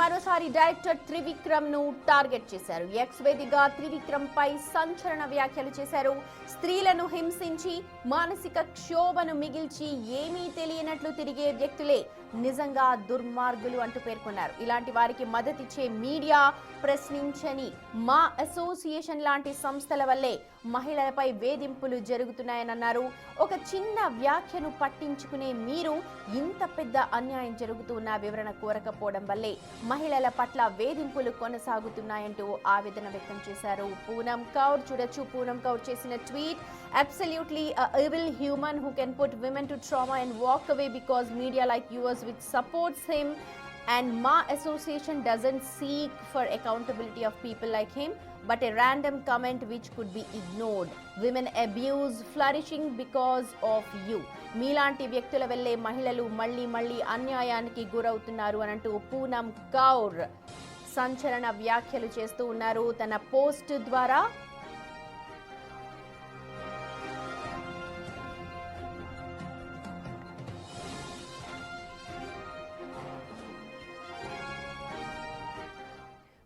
మరోసారి డైరెక్టర్ త్రివిక్రమ్ ను టార్గెట్ చేశారు. ఎక్స్ వేదికగా త్రివిక్రమ్ పై సంచలన వ్యాఖ్యలు చేశారు. స్త్రీలను హింసించి మానసిక క్షోభను మిగిల్చి ఏమీ తెలియనట్లు తిరిగే వ్యక్తులే నిజంగా దుర్మార్గులు అంటూ పేర్కొన్నారు. ఇలాంటి వారికి మద్దతిచ్చే మీడియా, ప్రశ్నించని మా అసోసియేషన్ లాంటి సంస్థల వల్లే మహిళలపై వేధింపులు జరుగుతున్నాయన్నారు. ఒక చిన్న వ్యాఖ్యను పట్టించుకునే మీరు ఇంత పెద్ద అన్యాయం జరుగుతున్న వివరణ కోరకపోవడం వల్లే మహిళల పట్ల వేధింపులు కొనసాగుతున్నాయంటూ ఆవేదన వ్యక్తం చేశారు. పూనం కౌర్ చూడొచ్చు. పూనం కౌర్ చేసిన tweet, absolutely a evil human who can put women to trauma and walk away because media like yours which supports him and Ma Association doesn't seek for accountability of people like him but a random comment which could be ignored. Women abuse flourishing because of you. మీలాంటి వ్యక్తుల వల్లే మహిళలు మళ్ళీ అన్యాయానికి గురవుతున్నారు అనంటూ పూనం కౌర్ సంచలన వ్యాఖ్యలు చేస్తూ ఉన్నారు తన పోస్ట్ ద్వారా.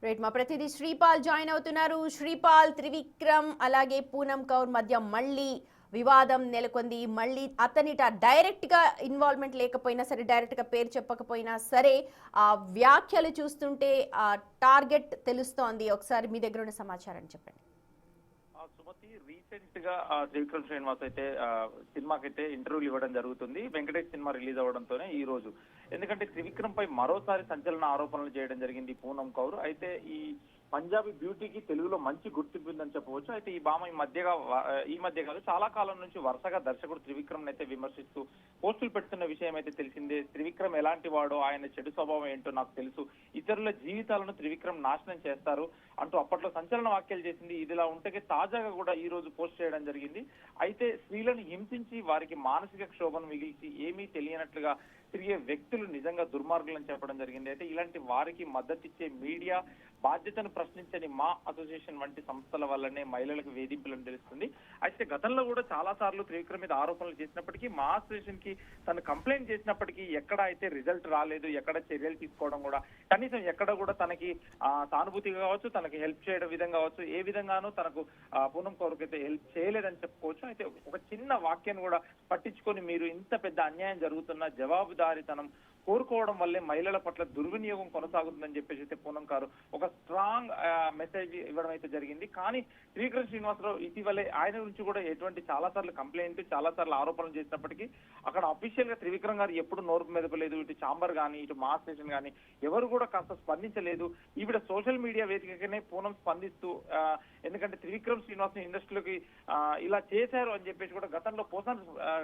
రైట్, మా ప్రతినిధి శ్రీపాల్ జాయిన్ అవుతున్నారు. శ్రీపాల్, త్రివిక్రమ్ అలాగే పూనం కౌర్ మధ్య మళ్ళీ వివాదం నెలకొంది. మళ్ళీ అతనిట డైరెక్ట్ గా ఇన్వాల్వ్మెంట్ లేకపోయినా సరే, డైరెక్ట్ గా పేరు చెప్పకపోయినా సరే, ఆ వ్యాఖ్యలు చూస్తుంటే ఆ టార్గెట్ తెలుస్తోంది. ఒకసారి మీ దగ్గర ఉన్న సమాచారం చెప్పండి. సుమతి, రీసెంట్ గా త్రివిక్రమ్ శ్రీనివాస్ అయితే సినిమాకైతే ఇంటర్వ్యూలు ఇవ్వడం జరుగుతుంది. వెంకటేష్ సినిమా రిలీజ్ అవ్వడంతోనే ఈ రోజు. ఎందుకంటే త్రివిక్రమ్ పై మరోసారి సంచలన ఆరోపణలు చేయడం జరిగింది పూనం కౌర్. అయితే ఈ పంజాబీ బ్యూటీకి తెలుగులో మంచి గుర్తింపు ఉందని చెప్పవచ్చు. అయితే ఈ భామ ఈ మధ్య కాదు, చాలా కాలం నుంచి వరుసగా దర్శకుడు త్రివిక్రమ్ అయితే విమర్శిస్తూ పోస్టులు పెడుతున్న విషయం అయితే తెలిసిందే. త్రివిక్రమ్ ఎలాంటి వాడో, ఆయన చెడు స్వభావం ఏంటో నాకు తెలుసు, ఇతరుల జీవితాలను త్రివిక్రమ్ నాశనం చేస్తారు అంటూ అప్పట్లో సంచలన వ్యాఖ్యలు చేసింది. ఇదిలా ఉంటే తాజాగా కూడా ఈ రోజు పోస్ట్ చేయడం జరిగింది. అయితే స్త్రీలను హింసించి వారికి మానసిక క్షోభను మిగిల్చి ఏమీ తెలియనట్లుగా తిరిగే వ్యక్తులు నిజంగా దుర్మార్గులని చెప్పడం జరిగింది. అయితే ఇలాంటి వారికి మద్దతిచ్చే మీడియా, బాధ్యతను ప్రశ్నించని మా అసోసియేషన్ వంటి సంస్థల వల్లనే మహిళలకు వేధింపులను తెలుస్తుంది. అయితే గతంలో కూడా చాలా సార్లు త్రివిక్రమ్ మీద ఆరోపణలు చేసినప్పటికీ, మా అసోసియేషన్ కి తను కంప్లైంట్ చేసినప్పటికీ ఎక్కడ అయితే రిజల్ట్ రాలేదు, ఎక్కడ చర్యలు తీసుకోవడం కూడా, కనీసం ఎక్కడ కూడా తనకి సానుభూతిగా కావచ్చు, తనకి హెల్ప్ చేయడం విధంగా కావచ్చు, ఏ విధంగానూ తనకు పూనం కౌర్కి అయితే హెల్ప్ చేయలేదని చెప్పుకోవచ్చు. అయితే ఒక చిన్న వాక్యాన్ని కూడా పట్టించుకొని మీరు ఇంత పెద్ద అన్యాయం జరుగుతున్న జవాబుదారీతనం కోరుకోవడం వల్లే మహిళల పట్ల దుర్వినియోగం కొనసాగుతుందని చెప్పేసి అయితే పూనం కౌర్ ఒక స్ట్రాంగ్ మెసేజ్ ఇవ్వడం అయితే జరిగింది. కానీ త్రివిక్రమ్ శ్రీనివాసరావు ఇటీవలే ఆయన గురించి కూడా ఎటువంటి చాలా సార్లు కంప్లైంట్, చాలా సార్లు ఆరోపణలు చేసినప్పటికీ అక్కడ అఫీషియల్ గా త్రివిక్రమ్ గారు ఎప్పుడు నోరు మెదపలేదు. ఇటు ఛాంబర్ కానీ, ఇటు మా స్టేషన్ కానీ ఎవరు కూడా కాస్త స్పందించలేదు. ఈవిడ సోషల్ మీడియా వేదికగానే పూనం స్పందిస్తూ, ఎందుకంటే త్రివిక్రమ్ శ్రీనివాస్ ఇండస్ట్రీలోకి ఇలా చేశారు అని చెప్పేసి కూడా గతంలో పోసాన్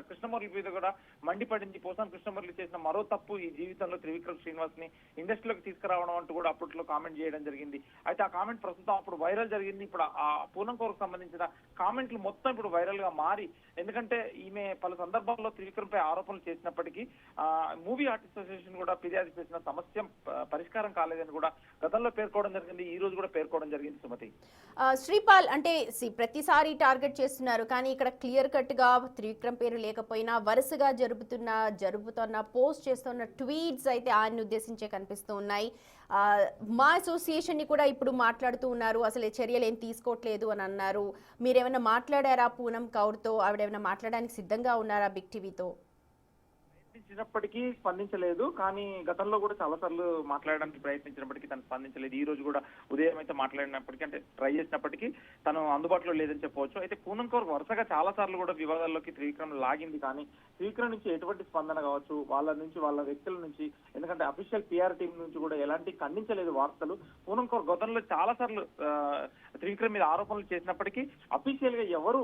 కృష్ణమురళి మీద కూడా మండిపడింది. పోసాన్ కృష్ణమురళి చేసిన మరో తప్పు ఈ జీవితంలో త్రివిక్రమ్ శ్రీనివాస్ ని ఇండస్ట్రీలోకి తీసుకురావడం అంటూ కూడా అప్పట్లో కామెంట్ చేయడం జరిగింది. అయితే ఆ కామెంట్ ప్రస్తుతం అప్పుడు వైరల్ జరిగింది. ఇప్పుడు ఆ పూనం కౌర్కు సంబంధించిన కామెంట్లు మొత్తం ఇప్పుడు వైరల్ గా మారి, ఎందుకంటే ఈమె పలు సందర్భాల్లో త్రివిక్రమ్ పై ఆరోపణలు చేసినప్పటికీ మూవీ ఆర్టిస్ట్ అసోసియేషన్ కూడా ఫిర్యాదు చేసిన సమస్య పరిష్కారం కాలేదని కూడా గతంలో పేర్కోవడం జరిగింది. ఈ రోజు కూడా పేర్కోవడం జరిగింది. సుమతి, శ్రీపాల్, అంటే ప్రతిసారి టార్గెట్ చేస్తున్నారు, కానీ ఇక్కడ క్లియర్ కట్ గా త్రివిక్రమ్ పేరు లేకపోయినా వరుసగా జరుగుతున్న పోస్ట్ చేస్తున్న ట్వీట్స్ అయితే ఆయన ఉద్దేశించే కనిపిస్తూ ఉన్నాయి. మా అసోసియేషన్ ని కూడా ఇప్పుడు మాట్లాడుతూ ఉన్నారు, అసలు చర్యలు ఏం తీసుకోవట్లేదు అని అన్నారు. మీరేమైనా మాట్లాడారా పూనం కౌర్తో? ఆవిడేమైనా మాట్లాడడానికి సిద్ధంగా ఉన్నారా బిగ్ టీవీతో? ప్రయత్నించినప్పటికీ స్పందించలేదు. కానీ గతంలో కూడా చాలా సార్లు మాట్లాడడానికి ప్రయత్నించినప్పటికీ తను స్పందించలేదు. ఈ రోజు కూడా ఉదయం అయితే మాట్లాడినప్పటికీ, అంటే ట్రై చేసినప్పటికీ తను అందుబాటులో లేదని చెప్పవచ్చు. అయితే పూనం కౌర్ వరుసగా చాలా సార్లు కూడా వివాదాల్లోకి త్రివిక్రమ్ లాగింది. కానీ త్రివిక్రమ్ నుంచి ఎటువంటి స్పందన కావచ్చు, వాళ్ళ వ్యక్తుల నుంచి, ఎందుకంటే అఫీషియల్ పిఆర్ టీం నుంచి కూడా ఎలాంటి ఖండించలేదు వార్తలు. పూనం కౌర్ గతంలో చాలా సార్లు త్రివిక్రమ్ మీద ఆరోపణలు చేసినప్పటికీ అఫీషియల్ గా ఎవరు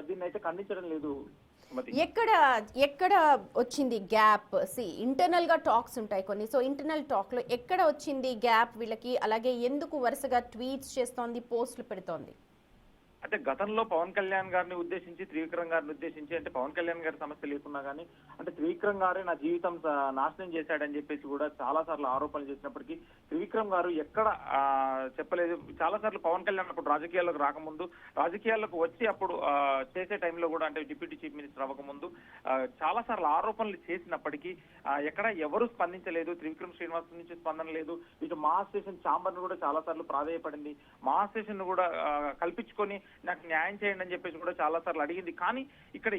దీన్ని అయితే ఖండించడం లేదు. ఎక్కడ వచ్చింది గ్యాప్? ఇంటర్నల్ గా టాక్స్ ఉంటాయి కొన్ని, సో ఇంటర్నల్ టాక్ లో ఎక్కడ వచ్చింది గ్యాప్ వీళ్ళకి? అలాగే ఎందుకు వరుసగా ట్వీట్స్ చేస్తోంది, పోస్టులు పెడుతోంది? అంటే గతంలో పవన్ కళ్యాణ్ గారిని ఉద్దేశించి త్రివిక్రమ్ గారిని ఉద్దేశించి అంటే పవన్ కళ్యాణ్ గారి సమస్య లేకున్నా కానీ అంటే త్రివిక్రమ్ గారే నా జీవితం నాశనం చేశాడని చెప్పేసి కూడా చాలా సార్లు ఆరోపణలు చేసినప్పటికీ త్రివిక్రమ్ గారు ఎక్కడ చెప్పలేదు. చాలా సార్లు పవన్ కళ్యాణ్ అప్పుడు రాజకీయాల్లోకి రాకముందు, రాజకీయాల్లోకి వచ్చి అప్పుడు చేసే టైంలో కూడా అంటే డిప్యూటీ చీఫ్ మినిస్టర్ అవ్వకముందు చాలా సార్లు ఆరోపణలు చేసినప్పటికీ ఎక్కడ ఎవరు స్పందించలేదు. త్రివిక్రమ్ శ్రీనివాస్ నుంచి స్పందన లేదు. ఇటు మహా స్టేషన్ ఛాంబర్ ను కూడా చాలా సార్లు ప్రాధేయపడింది. మహా స్టేషన్ ను కూడా కల్పించుకొని నాకు న్యాయం చేయండి అని చెప్పేసి కూడా చాలా సార్లు అడిగింది. కానీ ఇక్కడ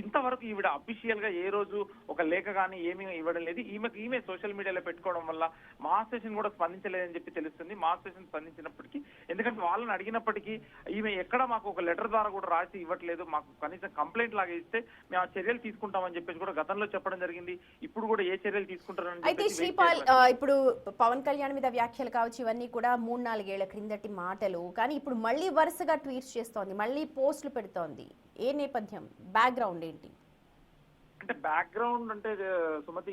ఇంతవరకు ఈవిడ అఫీషియల్ గా ఏ రోజు ఒక లేఖ కానీ ఏమీ ఇవ్వడం లేదు. ఈమె సోషల్ మీడియాలో పెట్టుకోవడం వల్ల మహా స్టేషన్ కూడా స్పందించలేదని చెప్పి తెలుస్తుంది. మహా స్టేషన్ స్పందించినప్పటికీ, ఎందుకంటే వాళ్ళని అడిగినప్పటికీ ఈమె ఎక్కడ మాకు ఒక లెటర్ ద్వారా కూడా రాసి ఇవ్వట్లేదు, మాకు కనీసం కంప్లైంట్ లాగా ఇస్తే మేము ఆ చర్యలు తీసుకుంటామని చెప్పేసి కూడా గతంలో చెప్పడం జరిగింది. ఇప్పుడు కూడా ఏ చర్యలు తీసుకుంటారని అయితే శ్రీపాల్, ఇప్పుడు పవన్ కళ్యాణ్ మీద వ్యాఖ్యలు కావచ్చు, ఇవన్నీ కూడా 3-4 ఏళ్ల క్రిందటి మాటలు. కానీ ఇప్పుడు మళ్ళీ వరుసగా ట్వీట్స్ చేస్తోంది, మళ్ళీ పోస్టులు పెడుతోంది. ఏ నేపథ్యం, బ్యాక్గ్రౌండ్ ఏంటి? అంటే బ్యాక్గ్రౌండ్ అంటే సుమతి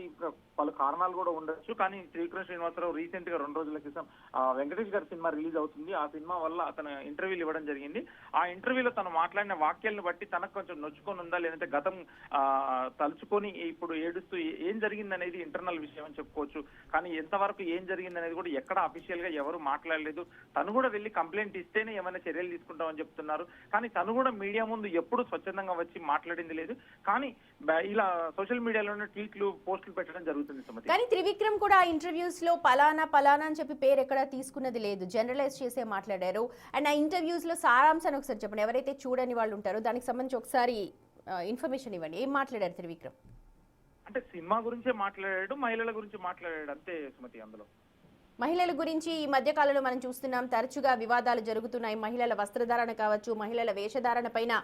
పలు కారణాలు కూడా ఉండొచ్చు. కానీ త్రివిక్రమ్ శ్రీనివాసరావు రీసెంట్ గా 2 రోజుల క్రితం వెంకటేష్ గారి సినిమా రిలీజ్ అవుతుంది. ఆ సినిమా వల్ల అతను ఇంటర్వ్యూలు ఇవ్వడం జరిగింది. ఆ ఇంటర్వ్యూలో తను మాట్లాడిన వాక్యాలను బట్టి తనకు కొంచెం నొచ్చుకొని ఉందా, లేదంటే గతం తలుచుకొని ఇప్పుడు ఏడుస్తూ ఏం జరిగింది అనేది ఇంటర్నల్ విషయం అని చెప్పుకోవచ్చు. కానీ ఎంతవరకు ఏం జరిగింది అనేది కూడా ఎక్కడ అఫీషియల్ గా ఎవరు మాట్లాడలేదు. తను కూడా వెళ్ళి కంప్లైంట్ ఇస్తేనే ఏమైనా చర్యలు తీసుకుంటామని చెప్తున్నారు. కానీ తను కూడా మీడియా ముందు ఎప్పుడు స్వచ్ఛందంగా వచ్చి మాట్లాడింది లేదు. కానీ ఇలా సోషల్ మీడియాలోనే ట్వీట్లు, పోస్టులు పెట్టడం జరుగుతుంది. కానీ త్రివిక్రమ్ కూడా ఇంటర్వ్యూస్ లో పలానా అని చెప్పి పేరు ఎక్కడ తీసుకున్నది లేదు, జనరలైజ్ చేసే మాట్లాడారు. అండ్ ఆ ఇంటర్వ్యూస్ లో సారాంశాన్ని ఒకసారి చెప్పండి, ఎవరైతే చూడని వాళ్ళు ఉంటారో దానికి సంబంధించి ఒకసారి ఇన్ఫర్మేషన్ ఇవ్వండి. ఏం మాట్లాడారు త్రివిక్రమ్? అంటే సినిమా గురించే మాట్లాడాడు, మహిళల గురించి మాట్లాడాడు అంతే సుమతి. అందులో మహిళల గురించి ఈ మధ్య కాలంలో మనం చూస్తున్నాం, తరచుగా వివాదాలు జరుగుతున్నాయి. మహిళల వస్త్రధారణ కావచ్చు, మహిళల వేషధారణ పైన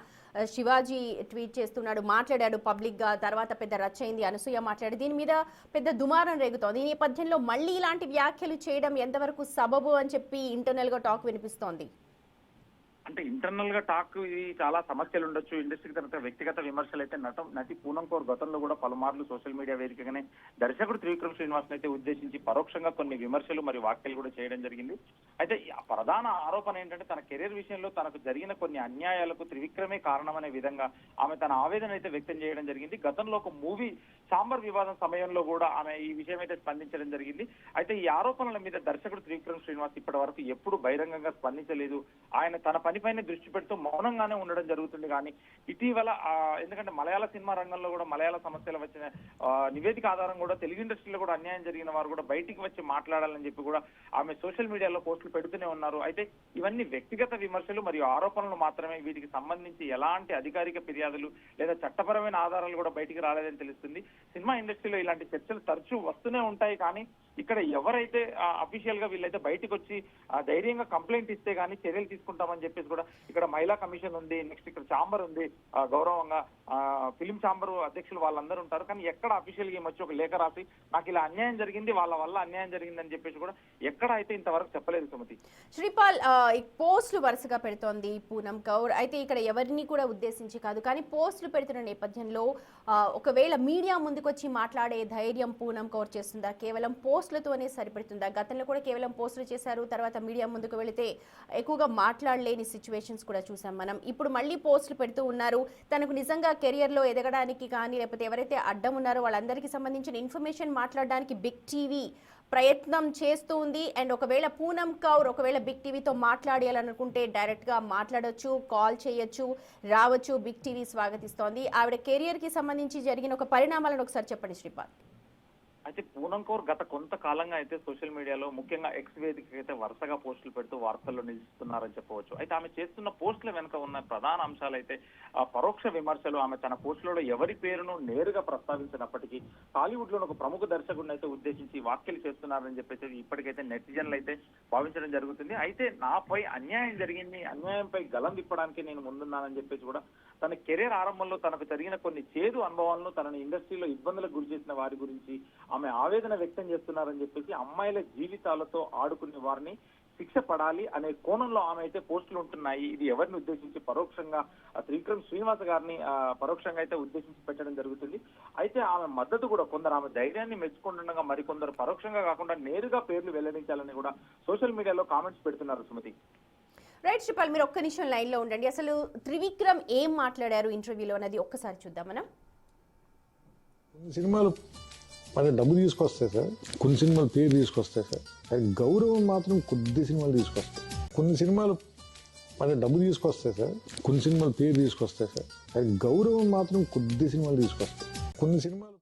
శివాజీ ట్వీట్ చేస్తున్నాడు, మాట్లాడాడు పబ్లిక్ గా. తర్వాత పెద్ద రచ్చ అయింది, అనసూయ మాట్లాడి దీని మీద పెద్ద దుమారం రేగుతోంది. ఈ నేపథ్యంలో మళ్ళీ ఇలాంటి వ్యాఖ్యలు చేయడం ఎంతవరకు సబబు అని చెప్పి ఇంటర్నల్ గా టాక్ వినిపిస్తోంది. అంటే ఇంటర్నల్ గా టాక్ ఇది చాలా సమస్యలు ఉండొచ్చు. ఇండస్ట్రీకి తర్వాత వ్యక్తిగత విమర్శలు అయితే నటి పూనం కౌర్ గతంలో కూడా పలుమార్లు సోషల్ మీడియా వేదికగానే దర్శకుడు త్రివిక్రమ్ శ్రీనివాస్ అయితే ఉద్దేశించి పరోక్షంగా కొన్ని విమర్శలు మరియు వ్యాఖ్యలు కూడా చేయడం జరిగింది. అయితే ప్రధాన ఆరోపణ ఏంటంటే తన కెరీర్ విషయంలో తనకు జరిగిన కొన్ని అన్యాయాలకు త్రివిక్రమే కారణమనే విధంగా ఆమె తన ఆవేదన అయితే వ్యక్తం చేయడం జరిగింది. గతంలో ఒక మూవీ చాంబర్ వివాదం సమయంలో కూడా ఆమె ఈ విషయం అయితే స్పందించడం జరిగింది. అయితే ఈ ఆరోపణల మీద దర్శకుడు త్రివిక్రమ్ శ్రీనివాస్ ఇప్పటి వరకు ఎప్పుడు బహిరంగంగా స్పందించలేదు. ఆయన తన పనిపైన దృష్టి పెడుతూ మౌనంగానే ఉండడం జరుగుతుంది. కానీ ఇటీవల ఎందుకంటే మలయాళ సినిమా రంగంలో కూడా మలయాళ సమస్యలు వచ్చిన నివేదిక ఆధారం కూడా తెలుగు ఇండస్ట్రీలో కూడా అన్యాయం జరిగిన వారు కూడా బయటికి వచ్చి మాట్లాడాలని చెప్పి కూడా ఆమె సోషల్ మీడియాలో పోస్టులు పెడుతూనే ఉన్నారు. అయితే ఇవన్నీ వ్యక్తిగత విమర్శలు మరియు ఆరోపణలు మాత్రమే. వీటికి సంబంధించి ఎలాంటి అధికారిక ఫిర్యాదులు లేదా చట్టపరమైన ఆధారాలు కూడా బయటికి రాలేదని తెలుస్తుంది. సినిమా ఇండస్ట్రీలో ఇలాంటి చర్చలు తరచూ వస్తూనే ఉంటాయి. కానీ ఇక్కడ ఎవరైతే అఫీషియల్ గా వీళ్ళైతే బయటకు వచ్చి ధైర్యంగా కంప్లైంట్ ఇస్తే గానీ చర్యలు తీసుకుంటామని చెప్పేసి కూడా ఇక్కడ మహిళా కమిషన్ ఉంది, నెక్స్ట్ ఇక్కడ ఛాంబర్ ఉంది, గౌరవంగా ఫిలిం ఛాంబర్ అధ్యక్షులు వాళ్ళందరూ ఉంటారు. కానీ ఎక్కడ అఫీషియల్ గా వచ్చి ఒక లేఖ రాసి నాకు ఇలా అన్యాయం జరిగింది, వాళ్ళ వల్ల అన్యాయం జరిగిందని చెప్పేసి కూడా ఎక్కడ అయితే ఇంతవరకు చెప్పలేదు సుమతి. శ్రీపాల్, పోస్టులు వరుసగా పెడుతోంది పూనం కౌర్. అయితే ఇక్కడ ఎవరిని కూడా ఉద్దేశించి కాదు, కానీ పోస్టులు పెడుతున్న నేపథ్యంలో ఒకవేళ మీడియా ముందుకొచ్చి మాట్లాడే ధైర్యం పూనం కౌర్ చేస్తుందా, కేవలం పోస్టులతోనే సరిపెడుతుందా? గతంలో కూడా కేవలం పోస్టులు చేశారు, తర్వాత మీడియా ముందుకు వెళితే ఎక్కువగా మాట్లాడలేని సిచ్యువేషన్స్ కూడా చూసాం మనం. ఇప్పుడు మళ్ళీ పోస్టులు పెడుతూ ఉన్నారు. తనకు నిజంగా కెరియర్లో ఎదగడానికి కానీ లేకపోతే ఎవరైతే అడ్డం ఉన్నారో వాళ్ళందరికీ సంబంధించిన ఇన్ఫర్మేషన్ మాట్లాడడానికి బిగ్ టీవీ ప్రయత్నం చేస్తూ ఉంది. అండ్ ఒకవేళ పూనం కౌర్ ఒకవేళ బిగ్ టీవీతో మాట్లాడాలనుకుంటే డైరెక్ట్గా మాట్లాడొచ్చు, కాల్ చేయొచ్చు, రావచ్చు. బిగ్ టీవీ స్వాగతిస్తోంది. ఆవిడ కెరియర్కి సంబంధించి జరిగిన ఒక పరిణామాలను ఒకసారి చెప్పండి శ్రీపాల్. అయితే పూనం కౌర్ గత కొంతకాలంగా అయితే సోషల్ మీడియాలో ముఖ్యంగా ఎక్స్ వేదిక అయితే వరుసగా పోస్టులు పెడుతూ వార్తల్లో నిలుస్తున్నారని చెప్పవచ్చు. అయితే ఆమె చేస్తున్న పోస్టుల వెనుక ఉన్న ప్రధాన అంశాలు అయితే పరోక్ష విమర్శలు. ఆమె తన పోస్టులలో ఎవరి పేరును నేరుగా ప్రస్తావించినప్పటికీ టాలీవుడ్ లో ఒక ప్రముఖ దర్శకుడిని అయితే ఉద్దేశించి వ్యాఖ్యలు చేస్తున్నారని చెప్పేసి ఇప్పటికైతే నెటిజన్లు అయితే భావించడం జరుగుతుంది. అయితే నాపై అన్యాయం జరిగింది, అన్యాయంపై గలం తిప్పడానికి నేను ముందున్నానని చెప్పేసి కూడా తన కెరీర్ ఆరంభంలో తనకు జరిగిన కొన్ని చేదు అనుభవాలను, తనని ఇండస్ట్రీలో ఇబ్బందులకు గురి చేసిన వారి గురించి ఆమె ఆవేదన వ్యక్తం చేస్తున్నారని చెప్పేసి అమ్మాయిల జీవితాలతో ఆడుకునే వారిని శిక్ష పడాలి అనే కోణంలో ఆమె అయితే పోస్టులు ఉంటున్నాయి. ఇది ఎవరిని ఉద్దేశించి పరోక్షంగా త్రివిక్రమ్ శ్రీనివాస్ గారిని పరోక్షంగా అయితే ఉద్దేశించి పెట్టడం జరుగుతుంది. అయితే ఆమె మద్దతు కూడా కొందరు ఆమె ధైర్యాన్ని మెచ్చుకుంటుండగా మరికొందరు పరోక్షంగా కాకుండా నేరుగా పేర్లు వెల్లడించాలని కూడా సోషల్ మీడియాలో కామెంట్స్ పెడుతున్నారు సుమతి. రైట్ శ్రీపాల్, మీరు ఒక్క నిమిషం లైన్లో ఉండండి. అసలు త్రివిక్రమ్ ఏం మాట్లాడారు ఇంటర్వ్యూలో అన్నది ఒక్కసారి చూద్దాం మనం. కొన్ని సినిమాలు మన డబ్బు తీసుకొస్తాయి సార్, కొన్ని సినిమాలు పేరు తీసుకొస్తాయి సార్, కానీ గౌరవం మాత్రం కొద్ది సినిమాలు తీసుకొస్తాయి. కొన్ని సినిమాలు మన డబ్బు తీసుకొస్తాయి సార్, కొన్ని సినిమాలు పేరు తీసుకొస్తాయి సార్, కానీ గౌరవం మాత్రం కొద్ది సినిమాలు తీసుకొస్తాయి. కొన్ని సినిమాలు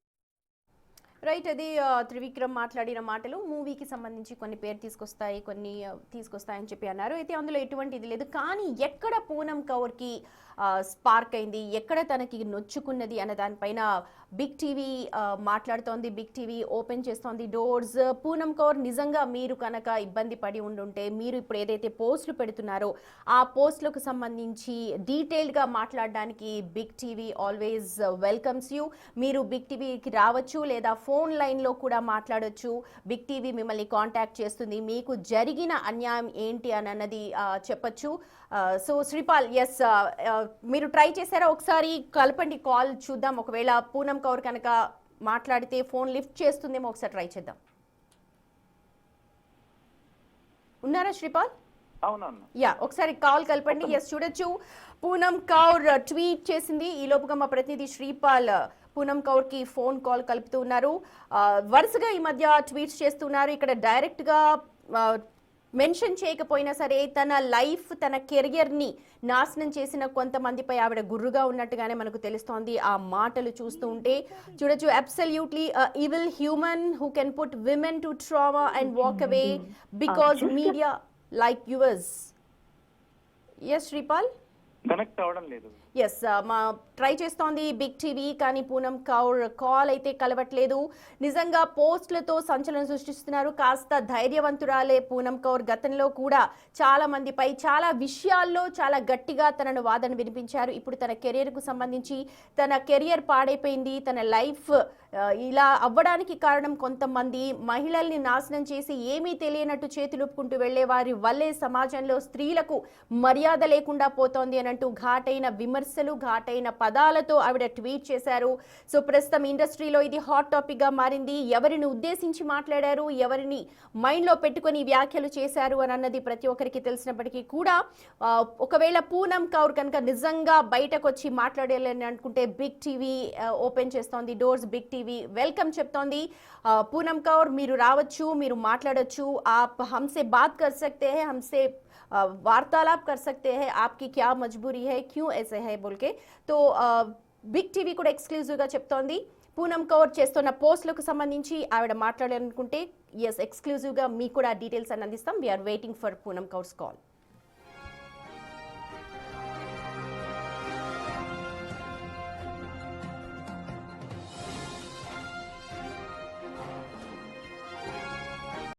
రైట్, అది త్రివిక్రమ్ మాట్లాడిన మాటలు. మూవీకి సంబంధించి కొన్ని పేరు తీసుకొస్తాయి, కొన్ని తీసుకొస్తాయని చెప్పి అన్నారు. అయితే అందులో ఎటువంటి ఇది లేదు. కానీ ఎక్కడ పూనం కౌర్కి స్పార్క్ అయింది, ఎక్కడ తనకి నొచ్చుకున్నది అన్న దానిపైన బిగ్ టీవీ మాట్లాడుతోంది. బిగ్ టీవీ ఓపెన్ చేస్తోంది డోర్స్. పూనం కౌర్, నిజంగా మీరు కనుక ఇబ్బంది పడి ఉండుంటే, మీరు ఇప్పుడు ఏదైతే పోస్టులు పెడుతున్నారో ఆ పోస్టులకు సంబంధించి డీటెయిల్డ్గా మాట్లాడడానికి big TV always welcomes you. మీరు బిగ్ టీవీకి రావచ్చు, లేదా ఫోన్ లైన్లో కూడా మాట్లాడొచ్చు. బిగ్ టీవీ మిమ్మల్ని కాంటాక్ట్ చేస్తుంది, మీకు జరిగిన అన్యాయం ఏంటి అని అన్నది చెప్పచ్చు. సో శ్రీపాల్, ఎస్, మీరు ట్రై చేశారా? ఒకసారి కలపండి, కాల్ చూద్దాం. ఒకవేళ పూనం కౌర్ కనుక మాట్లాడితే ఫోన్ లిఫ్ట్ చేస్తుందేమో, ఒకసారి ట్రై చేద్దాం. ఉన్నారా శ్రీపాల్? అవునవును. యా, ఒకసారి కాల్ కలపండి. ఎస్, చూడొచ్చు పూనం కౌర్ ట్వీట్ చేసింది. ఈ లోపుగా మా ప్రతినిధి శ్రీపాల్ పూనం కౌర్ కి ఫోన్ కాల్ కలుపుతూ ఉన్నారు. వరుసగా ఈ మధ్య ట్వీట్స్ చేస్తున్నారు. ఇక్కడ డైరెక్ట్ గా మెన్షన్ చేయకపోయినా సరే తన లైఫ్, తన కెరియర్ని నాశనం చేసిన కొంతమందిపై ఆవిడ గుర్రుగా ఉన్నట్టుగానే మనకు తెలుస్తోంది ఆ మాటలు చూస్తూ ఉంటే. చూడొచ్చు, absolutely evil human who can put women to trauma and walk away because media like yours. Yes Sripal, connect అవ్వడం లేదు. ఎస్, మా ట్రై చేస్తోంది బిగ్ టీవీ, కానీ పూనం కౌర్ కాల్ అయితే కలవట్లేదు. నిజంగా పోస్టులతో సంచలనం సృష్టిస్తున్నారు. కాస్త ధైర్యవంతురాలే పూనం కౌర్. గతంలో కూడా చాలా మందిపై చాలా విషయాల్లో చాలా గట్టిగా తనను వాదన వినిపించారు. ఇప్పుడు తన కెరియర్కు సంబంధించి తన కెరియర్ పాడైపోయింది, తన లైఫ్ ఇలా అవ్వడానికి కారణం కొంతమంది మహిళల్ని నాశనం చేసి ఏమీ తెలియనట్టు చేతులుపుకుంటూ వెళ్లే వారి వల్లే సమాజంలో స్త్రీలకు మర్యాద లేకుండా పోతోంది అనంటూ ఘాటైన విమర్శలు, ఘాటైన పదాలతో ఆవిడ ట్వీట్ చేశారు. సో ప్రస్తుతం ఇండస్ట్రీలో ఇది హాట్ టాపిక్ గా మారింది. ఎవరిని ఉద్దేశించి మాట్లాడారు, ఎవరిని మైండ్ లో పెట్టుకుని వ్యాఖ్యలు చేశారు అని అన్నది ప్రతి ఒక్కరికి తెలిసినప్పటికీ కూడా ఒకవేళ పూనం కౌర్ కనుక నిజంగా బయటకు వచ్చి మాట్లాడాలని అనుకుంటే బిగ్ టీవీ ఓపెన్ చేస్తోంది డోర్స్. బిగ్ టీవీ వెల్కమ్ చెప్తోంది. పూనం కౌర్, మీరు రావచ్చు, మీరు మాట్లాడొచ్చు. आप हमसे बात कर सकते हैं, हमसे वार्तालाप कर सकते हैं, आपकी क्या मजबूरी है, क्यों ऐसे है बोल के. तो బిగ్ టీవీ కూడా ఎక్స్క్లూజివ్గా చెప్తోంది. పూనం కౌర్ చేస్తున్న పోస్టులకు సంబంధించి ఆవిడ మాట్లాడాలనుకుంటే ఎస్, ఎక్స్క్లూజివ్గా మీకు కూడా డీటెయిల్స్ అని అందిస్తాం. We're waiting for Poonam Kaur's call.